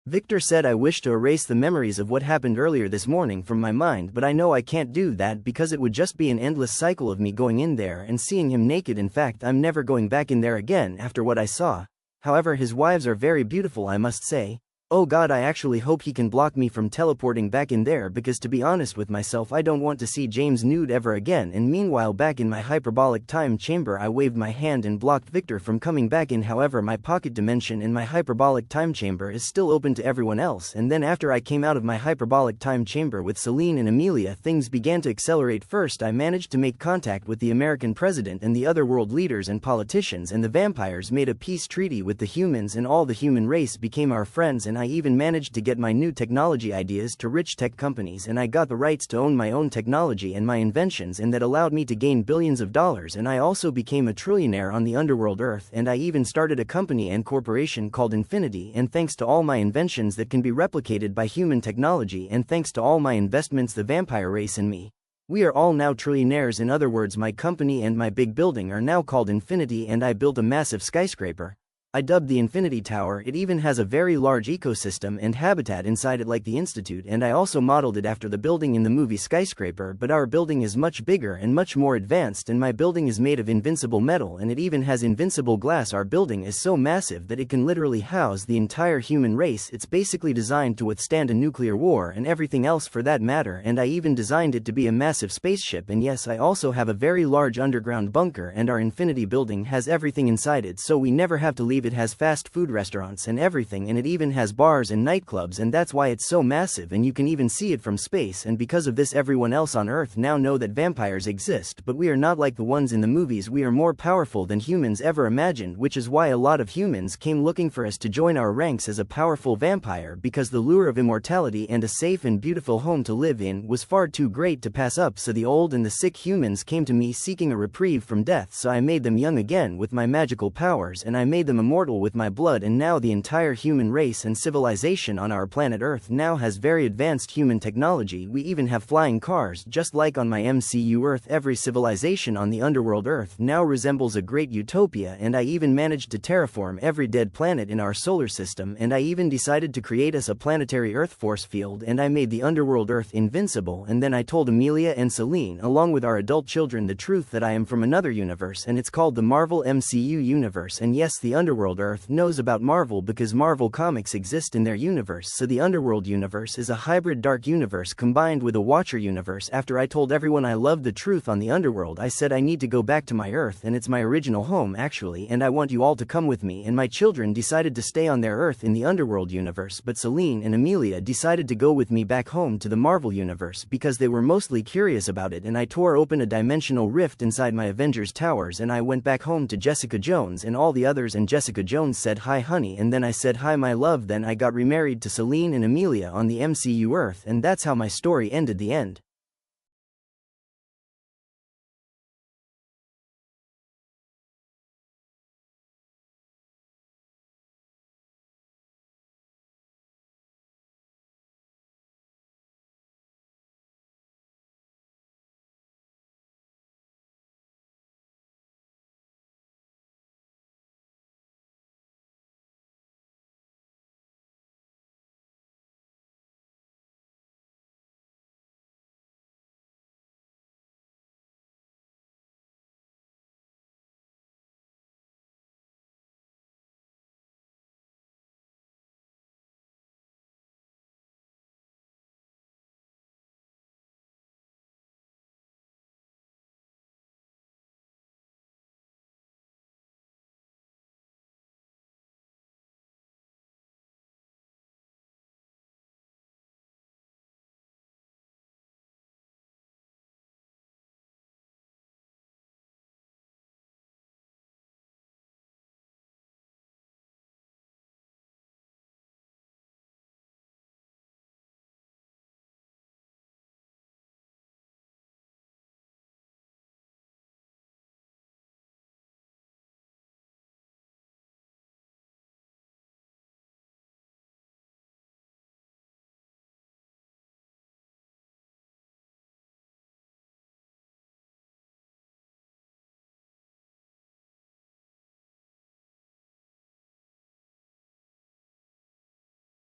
Victor said I wish to erase the memories of what happened earlier this morning from my mind, but I know I can't do that because it would just be an endless cycle of me going in there and seeing him naked. In fact, I'm never going back in there again after what I saw. However, his wives are very beautiful, I must say. Oh God, I actually hope he can block me from teleporting back in there, because to be honest with myself, I don't want to see James nude ever again. And meanwhile, back in my hyperbolic time chamber, I waved my hand and blocked Victor from coming back in. However, my pocket dimension in my hyperbolic time chamber is still open to everyone else. And then after I came out of my hyperbolic time chamber with Celine and Amelia, things began to accelerate. First, I managed to make contact with the American president and the other world leaders and politicians, and the vampires made a peace treaty with the humans, and all the human race became our friends. And I even managed to get my new technology ideas to rich tech companies, and I got the rights to own my own technology and my inventions, and that allowed me to gain billions of dollars. And I also became a trillionaire on the underworld Earth, and I even started a company and corporation called Infinity. And thanks to all my inventions that can be replicated by human technology, and thanks to all my investments, the vampire race and me, we are all now trillionaires. In other words, my company and my big building are now called Infinity, and I built a massive skyscraper I dubbed the Infinity Tower. It even has a very large ecosystem and habitat inside it like the Institute, and I also modeled it after the building in the movie Skyscraper, but our building is much bigger and much more advanced, and my building is made of invincible metal, and it even has invincible glass. Our building is so massive that it can literally house the entire human race. It's basically designed to withstand a nuclear war and everything else for that matter, and I even designed it to be a massive spaceship. And yes, I also have a very large underground bunker, and our Infinity building has everything inside it, so we never have to leave. It has fast food restaurants and everything, and it even has bars and nightclubs, and that's why it's so massive, and you can even see it from space. And because of this, everyone else on Earth now know that vampires exist, but we are not like the ones in the movies. We are more powerful than humans ever imagined, which is why a lot of humans came looking for us to join our ranks as a powerful vampire, because the lure of immortality and a safe and beautiful home to live in was far too great to pass up. So the old and the sick humans came to me seeking a reprieve from death, so I made them young again with my magical powers, and I made them immortal with my blood. And now the entire human race and civilization on our planet Earth now has very advanced human technology. We even have flying cars, just like on my MCU Earth. Every civilization on the underworld Earth now resembles a great utopia, and I even managed to terraform every dead planet in our solar system, and I even decided to create us a planetary Earth force field, and I made the underworld Earth invincible. And then I told Amelia and Celine, along with our adult children, the truth that I am from another universe, and it's called the Marvel MCU universe. And yes, the underworld Earth knows about Marvel because Marvel comics exist in their universe. So the underworld universe is a hybrid dark universe combined with a Watcher universe. After I told everyone I loved the truth on the underworld, I said I need to go back to my Earth, and it's my original home actually, and I want you all to come with me. And my children decided to stay on their Earth in the underworld universe, but Celine and Amelia decided to go with me back home to the Marvel universe because they were mostly curious about it. And I tore open a dimensional rift inside my Avengers towers, and I went back home to Jessica Jones and all the others, and Jessica Jones said hi honey, and then I said hi my love. Then I got remarried to Celine and Amelia on the MCU Earth, and that's how my story ended. The end.